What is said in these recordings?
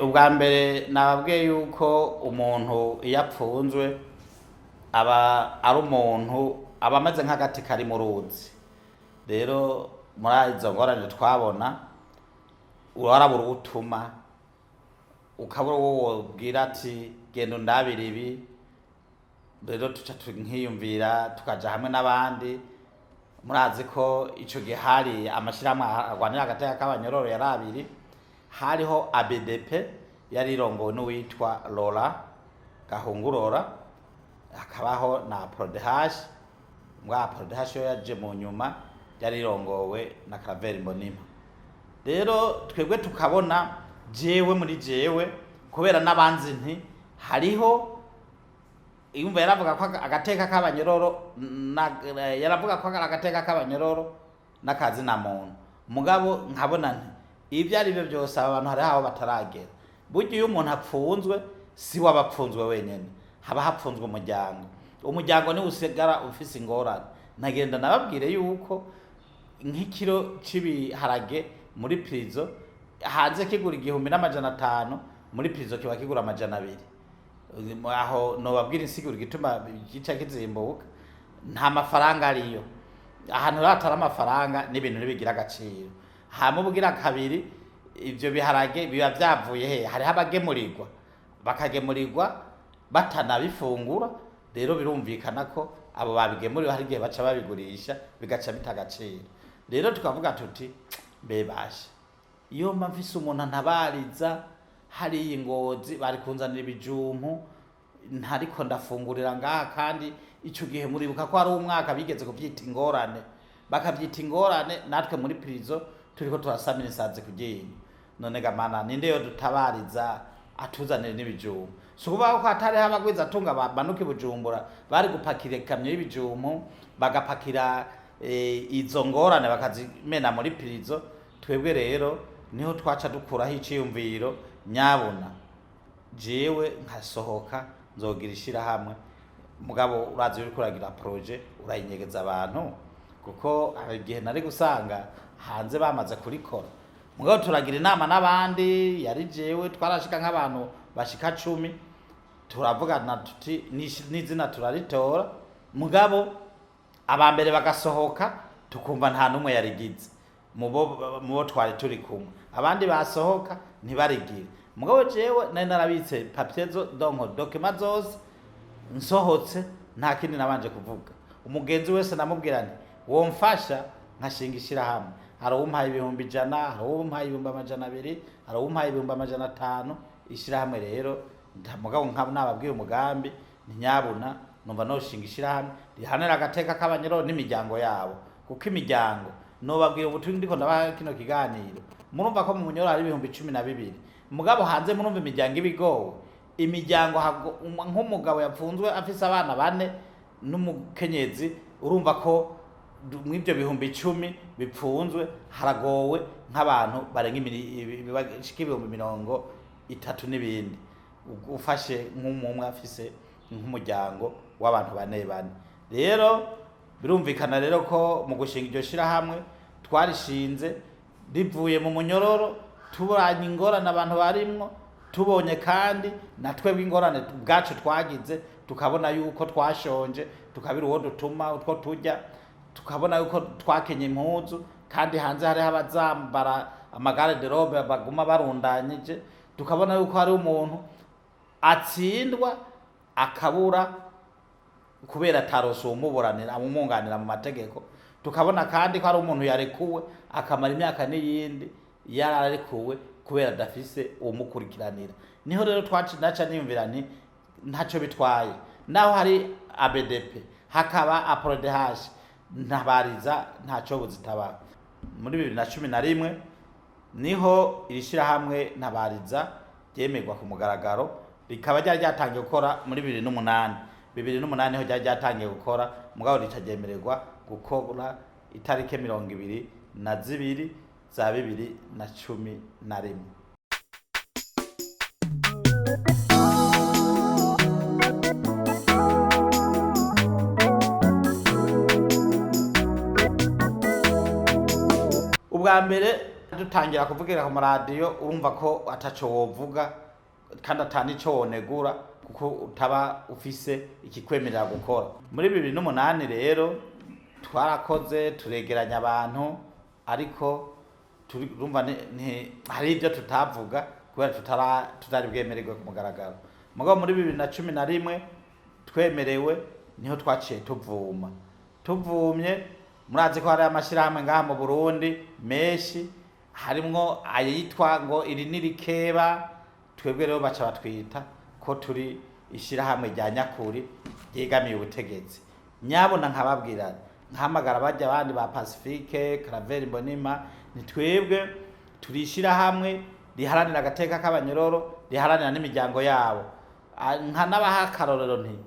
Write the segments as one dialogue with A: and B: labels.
A: ubwa mbere nababwiye yuko umuntu iyo apfunzwe aba ari umuntu aba ameze nk'agati kari mu ruzi. Rero muri izo ngorane twabona warabura utuma ukabura uwo wobwira ati genda undabira ibi. Rero tuca nkiyumvira tukaja hamwe n'abandi. Murazi ko ico gihe hari amashirahamwe arwanira agateka k'abanyororo yari abiri. Hariho ABDP yari irongowe n'uwitwa Laurent Gahungurora, hakabaho na PRODH. Mbwa PRODH yo yaje mu nyuma yari irongowe na Claver Mbonimpa. Rero twebwe tukabona jewe muri jewe kubera n'abanzi nti hariho iyumva yaravuga ko agateka k'abanyororo yaravuga ko agateka k'abanyororo n'akazi na muntu. Mugabo nkabona nti ibyo ari byo byose abantu hari aho bataragera. Burya iyo umuntu apfunzwe si wabapfunzwe wenyene, haba hapfunzwe umuryango ni usigara ufise ingorane. Nagenda nababwire yuko nk'ikiro c'ibiharage muri prison hanze kigura 1500, muri prison kiba kigura 200. Aho no babwira insiguro gituma gica kizimbuka nta mafaranga ariyo. Ahantu ratara amafaranga n'ibintu nibigira agaciro. Hama bugira kabiri ivyo biharage biba vyavuye he, hari abagemurirwa bakagemurirwa batanabifungura. Rero birumvikana ko abo babigemuriwe hari igihe baca babigurisha bigaca bitagaciro. Rero tukavuga tuti bebasha iyo mfise umuntu antabariza hari ingozi bari kunzanira ibijumpu ntariko ndafungurira ngaha. Kandi ico gihe muribuka ko hari umwaka bigeze kuvyita ingorane, bakavyita ingorane. Natwe muri prison turiko turasamira insanze kugenda. None gamana ninde yo dutabariza atuzanire n'ibijumpu? Sukubaho ko atari habagwiza atunga banuke Bujumbura bari gupakira ikamyo y'ibijumpu bagapakira izo ngorane bakazimena muri prison. Twebwe rero niho twaca dukuraho iciyumviro nyabona jewe nkasohoka nzogira ishirahamwe. Mugabo urazi uri kuragira projet urayinyegeza abantu kuko hari igihe nari gusanga hanze bamaze kurikora. Mugabo turagira inama n'abandi, yari jewe twarashika nk'abantu bashika 10 turavugana tuti n'izina turaritora. Mugabo abambere bagasohoka tukumva nta numwe yarigize mubo twari turi kumwe, abandi basohoka ntibarigire. Mugabo jewe nari narabitse papier donc document zose nsohotse nta kindi nabanje kuvuga. Umugenzi wese namubwira nti womfasha nkashinga ishirahamwe. Hari umpaye 100, hari umpaye 200, hari umpaye 500. Ishirahamwe rero mugabo nkabo nababwiye umugambi ntinyabuna numva no shinga ishirahamwe rihanera agateka k'abanyororo n'imiryango yabo. Kuko imiryango no babwira ubutumwa ndiko ndabaha kino kiganiro, murumva ko mu munyororo hari 12,000. Mugabo hanze murumva imiryango ibigowe. Imiryango nk'umugabo yapfunzwe afise abana 4 n'umukenyezi, urumva ko mw'ibyo 10,000 bipfunzwe haragowe nk'abantu barenga 30 n'ibindi. Ufashe nk'umwe afise nk'umuryango w'abantu 4. Rero birumvikana rero ko mu gushinga iryo shirahamwe twarishinze rivuye mu munyororo, tubanye ingorane abantu barimwo, tubonye kandi natwe bw'ingorane bwacu twagize, tukabona yuko twashonje, tukabira uwo dutuma utwo turya, tukabona yuko twakenye impuzu kandi hanze hari abazambara amagare de robe baguma barundanyije. Tukabona yuko hari umuntu atsindwa akabura kubera taroso umuburanira amumunganira mu mategeko. Tukabona kandi ko hari umuntu yarekuwe akamara imyaka n'iyindi yararekuwe kubera adafise umukurikiranira. Niho rero naca niyumvira nti ntaco bitwaye naho hari ABDP hakaba APRODH ntabariza ntaco buzitaba. Muri 2011 niho irishirahamwe ntabariza ryemerwa ku mugaragaro, rikaba ryatangiye gukora muri 2008 niho ryatangiye gukora. Mugabo ritagemererwa gukora itarike 22 za 2011. Ubwa mbere dutangira kuvugira ku maradiyo urumva ko ataco wovuga kandi atanico wonegura kuko utaba ufise ikikwemerera gukora. Muri 2008 rero twarakoze turegeranya abantu, ariko turumva hari ibyo tutavuga kubera tutari bwemererwe ku mugaragaro. Mugabo muri 2011 twemerewe, niho twaciye tuvumye. Murazi ko hari amashirahamwe ngaha mu Burundi menshi, harimwo ayitwa ngo iri nirikeba. Twebwe rero baca batwita ko turi ishirahamwe rya nyakuri ryegamiye ubutegetsi. Nyabona nkababwira, nkahamagara bajya abandi ba Pacifique, Claver Mbonima, ni twebwe turi ishirahamwe riharanira agateka k'abanyororo, riharanira n'imiryango yabo. Nka nabaha akarorero nti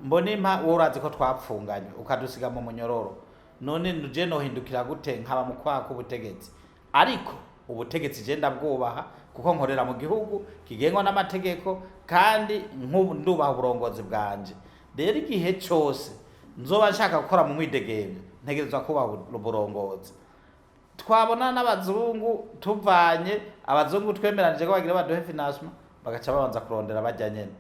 A: Mbonima, wowe urazi ko twapfunganye ukadusiga mu munyororo, none nuje nohindukira gute nkaba mu kwaha k'ubutegetsi? Ariko ubutegetsi je ndabwubaha kuko nkorera mu gihugu kigengwa n'amategeko kandi ndubaha uburongozi bwanje. Rero igihe cyose nzoba nshaka gukora mu mwidegemvyo ntegerezwa kubaha uburongozi. Twabona n'abazungu tuvanye, abazungu twemeranije ko bagira baduhe financement, bagaca babanza kurondera bajya nyene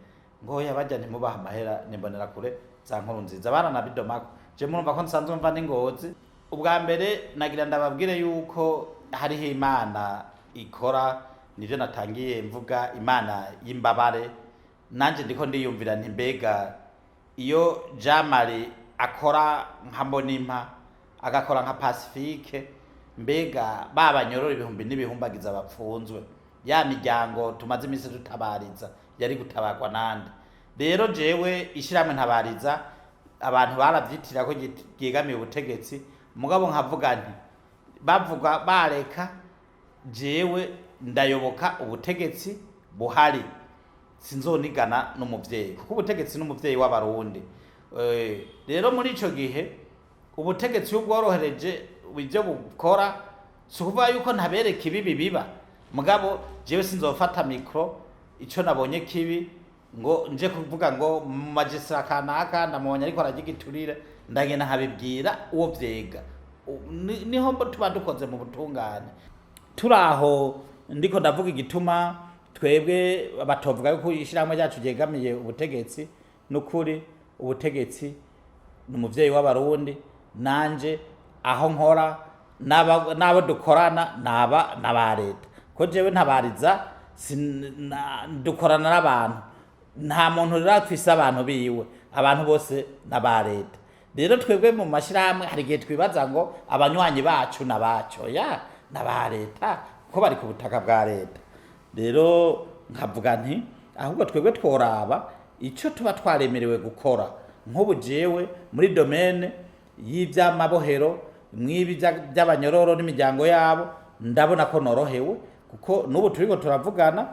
A: ngoya bajya ntimubaha amahera nimbonera kure za nkuru nziza baranabidomako. Je murumva ko nsanzwe mva n'Ingozi. Ubwa mbere nagira ndababwire yuko hariho Imana ikora, nivyo natangiye mvuga, Imana y'imbabare. Nanje ndiko ndiyumvira nti mbega iyo Jamali akora nka Mbonimpa, agakora nka Pacifique, mbega babanyororo ibihumbi n'ibihumbagiza bapfunzwe, ya miryango tumaze iminsi tutabariza yari gutabarwa nande? Rero jewe ishiramwe ntabariza abantu baravyitira ko ryegamiye ubutegetsi, mugabo nkavuga nti bavuga bareka, jewe ndayoboka ubutegetsi buhari, sinzonigana n'umuvyeyi kuko ubutegetsi n'umuvyeyi w'abarundi. Rero muri ico gihe ubutegetsi ubworohereje ibyo bukora, si ukuvuga yuko ntabereka ibibi biba, mugabo jewe sinzofata mikro ico nabonye kibi ngo nje kuvuga ngo magistra kanaka ndamubonye ariko aragigiturire ndagenda nkabibwira uwo vyega. Niho tuba dukoze mu butungane. Turaho ndiko ndavuga igituma twebwe batovuga yuko ishiramwe ryacu ryegamiye ubutegetsi. Nukuri ubutegetsi n'umuvyeyi w'abarundi, nanje aho nkora nabo dukorana naba leta, ko jewe ntabariza dukorana n'abantu, nta muntu riratwise abantu biwe, abantu bose naba leta. Rero twebwe mu mashirahamwe hari igihe twibaza ngo abanywanyi bacu nabaco ya naba leta ko bari ku butaka bwa leta. Rero nkavuga nti ahubwo twebwe tworaba ico tuba twaremerewe gukora. Nk'ubu jewe muri domaine y'ivy'amabohero, mwibi by'abanyororo n'imiryango yabo, ndabona ko norohewe kuko n'ubu turiko turavugana,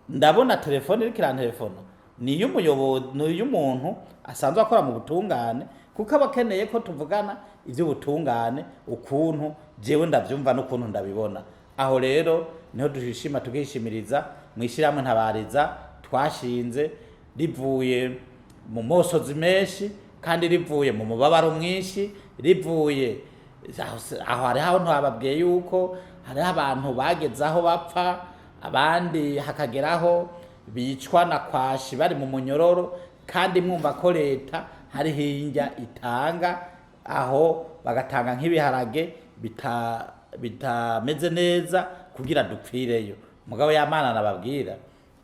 A: ndabona telefone iriko irantelefona ni y'umuntu asanzwe akora mu butungane, kuko abakeneye ko tuvugana ivy'ubutungane ukuntu jewe ndavyumva n'ukuntu ndabibona. Aho rero niho dushishima tukishimiriza mwishiramwe ntabariza twashinze, rivuye mu mosozi menshi kandi rivuye mu mubabaro mwinshi, rivuye aho hari aho ntababwiye yuko hari abantu bageze aho bapfa, abandi hakageraho bicwa na kwashi bari mu munyororo, kandi mwumva ko leta hari hinja itanga aho bagatanga nk'ibiharage bitameze neza kugira dupfireyo. Mugabo y'Imana nababwira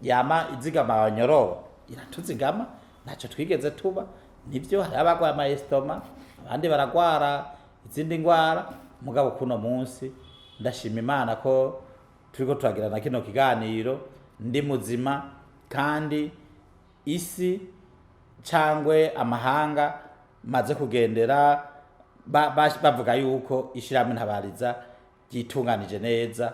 A: yama izigama abanyororo, iratuzigama, ntacyo twigeze tuba. Nivyo hari abagwa amaestoma, abandi baragwara izindi ngwara, mugabo kuno munsi ndashima Imana ko turiko turagirana kino kiganiro ndi muzima, kandi isi cangwe amahanga maze kugendera bavuga yuko ishiramwe ntabariza ryitunganije neza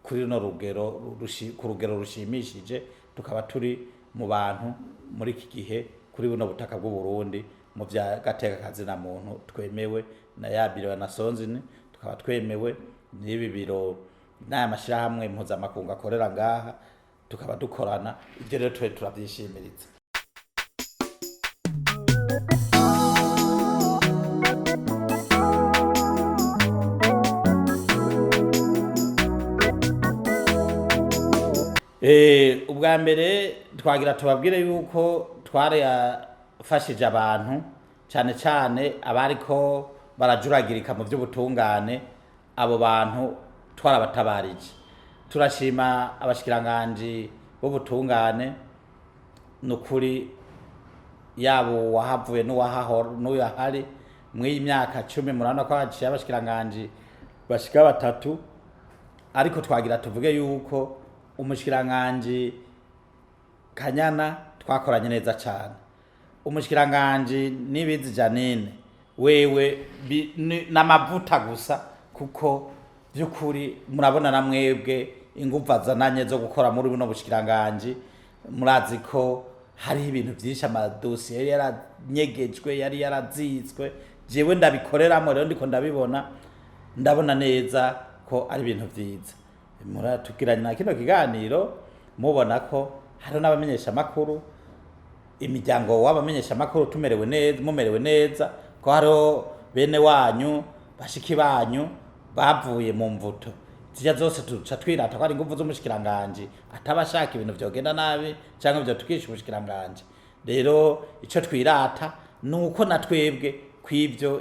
A: kuri no rugero ku rugero rushimishije. Tukaba turi mu bantu muri iki gihe kuri buno butaka bw'u Burundi mu vya gateka kazina muntu twemewe na yabiro na Sonzine, tukaba twemewe n'ibi biro n'aya mashirahamwe mpuzamakungu akorera ngaha, tukaba dukorana. Ivyo rero turavyishimiriza. ubwa mbere twagira tubabwire yuko twarafashije abantu cyane cyane abariko barajuragirika mu by'ubutungane, abo bantu twarabatabarije. Turashima abashikiranganji b'ubutungane, nukuri yabo wahavuye n'uwahari mw'iyi myaka 10 murabona ko haciye abashikiranganji bashika 3, ariko twagira tuvuge yuko umushikiranganji Kanyana twakoranye neza cyane. Umushikiranganji Nibizi Janine wewe n'amavuta gusa, kuko by'ukuri murabona na mwebwe ingufu azananye zo gukora muri buno bushikiranganji. Murazi ko hari ibintu byinshi, amadosiye yaranyegejwe, yari yarazitswe, jewe ndabikoreramo, rero ndiko ndabona neza ko ari ibintu byiza. Muratugiranye na kino kiganiro mubona ko hari n'abamenyesha makuru, imiryango w'abamenyesha makuru mumerewe neza, ko hariho bene wanyu bashiki banyu bavuye mu mvuto. Zija zose tuca twirata ko ari ingufu z'umushikiranganje atabashaka ibintu byogenda nabi cyangwa byo tukisha umushikiranganje. Rero ico twirata nuko na twebwe kw'ivyo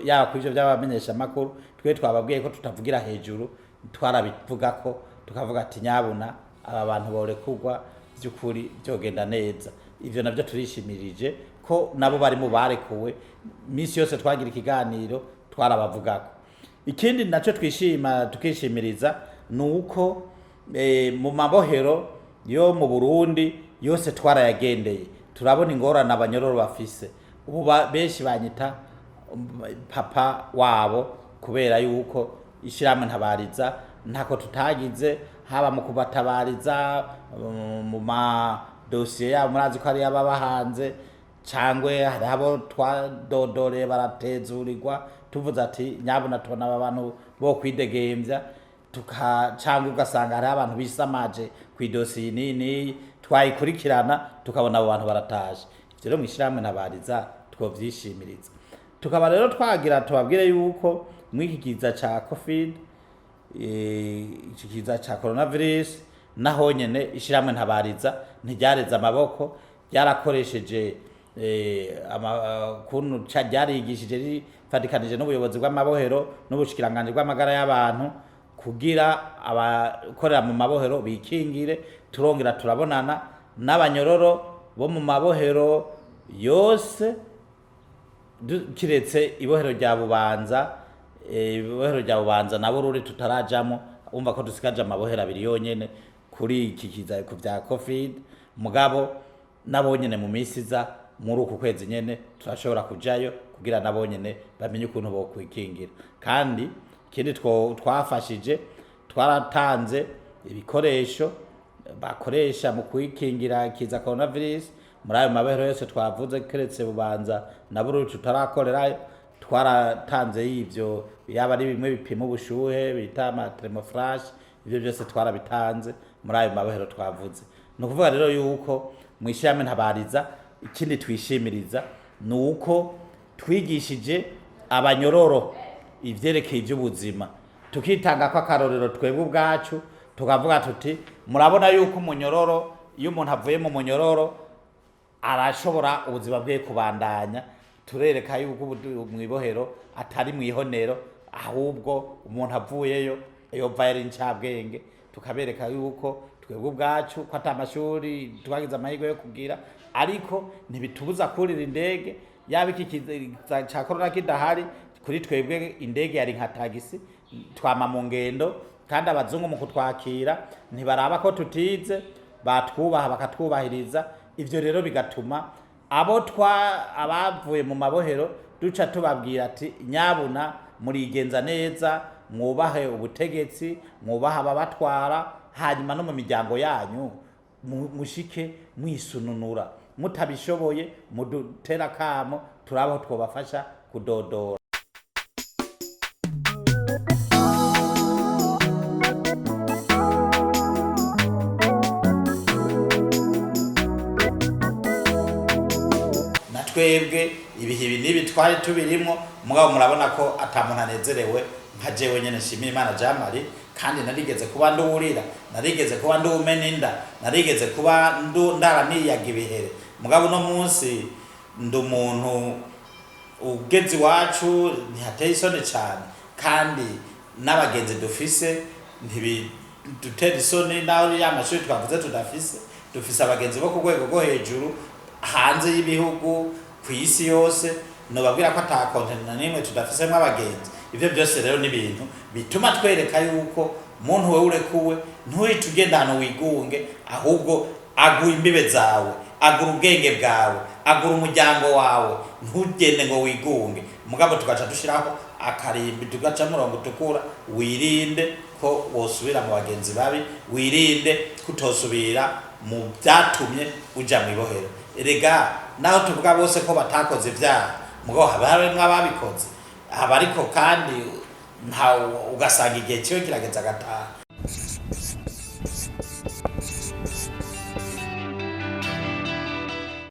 A: by'abamenyesha makuru twe twababwiye ko tutavugira hejuru, twarabivuga ko tukavuga ati nyabuna aba bantu borekugwa by'ukuri byogenda neza. Ivyo navyo turishimirije ko nabo bari mu barekuwe. Misi yose twagira ikiganiro twarabavugako. Ikindi naco tukishimiriza nuko mu mabohero yo mu Burundi yose twarayagendeye, turabona ingorane abanyororo bafise. Ubu benshi banyita papa wabo kubera yuko ishiramwe ntabariza ntako tutagize, haba mu kubatabariza mu madosiye yabo. Murazi ko ari ababa hanze cyangwe hari abo twadodore baratezurirwa, tuvuze ati nyabuna tubona aba bantu bo kwidegembya, cyangwa ugasanga hari abantu bisamaje ku idosiye nini, twayikurikirana tukabona abo bantu barataje. Rero mwishiramwe ntabariza twovyishimiriza. Tukaba rero twagira tubabwire yuko mw'iki kiza ca COVID, iki kiza ca coronavirus, naho nyene ishiramwe ntabariza ntiryareze amaboko, ryarakoresheje kuntu ryarigishije rifatikanije n'ubuyobozi bw'amabohero n'ubushikiranganje bw'amagara y'abantu kugira abakorera mu mabohero bikingire. Turongera turabonana n'abanyororo bo mu mabohero yose kiretse ibohero rya Bubanza. Ibohero rya Bubanza na Bururi tutarajamo, umva ko dusigaje amabohero 2 yonyene kuri iki kiza ku bya COVID. Mugabo nabo nyene mu misiza muri uku kwezi nyene turashobora kujayo kugira nabo nyene bamenye ukuntu bo kwikingira. Kandi kindi twafashije, twaratanze ibikoresho bakoresha mu kwikingira kiza coronavirus muri ayo mabohero yose twavuze, keretse Bubanza na Bururi tutarakorerayo. Twaratanze y'ivyo, yaba ari bimwe bipima ubushuhe bita ama thermoflash, ivyo byose twarabitanze muri ayo mabohero twavuze. No kuvuga rero yuko mwishyamwe ntabariza, ikindi twishimiriza nuko twigishije abanyororo ivyerekeye iby'ubuzima, tukitanga ko akarorero twebwe ubwacu, tukavuga tuti murabona yuko umunyororo, iyo umuntu avuye mu munyororo arashobora ubuzima bwe kubandanya. Turereka yuko mwibohero atari mwihonero, ahubwo umuntu avuyeyo yova yari incabwenge. Tukabereka yuko twebwe ubwacu ko atamashuri twagize amahirwe yo kugira, ariko ntibitubuza kurira indege. Yaba iki kiza ca corona kidahari, kuri twebwe indege yari nka tagisi, twama mu ngendo. Kandi abazungu mu kutwakira ntibaraba ko tutize, batwubaha bakatwubahiriza. Ivyo rero bigatuma abavuye mu mabohero duca tubabwira ati nyabuna murigenza neza, mwubahe ubutegetsi, mwubaha ababatwara, hanyuma no mu miryango yanyu mushike mwisununura. Mutabishoboye mudutera kamo, turabaho twobafasha kudodora. Twebwe ibihe n'ibi twari tubirimo, mugabo murabona ko atamuntu anezerewe nka jewe nyene nshimira Imana Jean Marie, kandi narigeze kuba ndurira, narigeze kuba ndumena inda, narigeze kuba ndaraniyaga ibihere, mugabo no munsi ndi umuntu ugeze iwacu ntihateye isoni cyane, kandi n'abagenzi dufise ntibidutera isoni, naho ya mashuri twavuze tudafise, dufise abagenzi bo ku rwego rwo hejuru hanze y'ibihugu ku isi yose, nobabwira ko ata kontinent n'imwe tudafisemo abagenzi. Ivyo byose rero n'ibintu bituma twereka yuko muntu wewe urekuwe, ntuhite ugenda hano wigunge, ahubwo agura imbibe zawe, agura ubwenge bwawe, agura umuryango wawe, ntugende ngo wigunge. Mugabo tugaca dushiraho akarimbi, tugaca murongo tukura, wirinde ko wosubira mu bagenzi babi, wirinde kutosubira mu byatumye uja mu ibohero. Erega naho tuvuga bose ko batakoze ivyaha, mugabo haba harimwo ababikoze, haba ariko kandi ugasanga igihe kiwe kirageze agataha.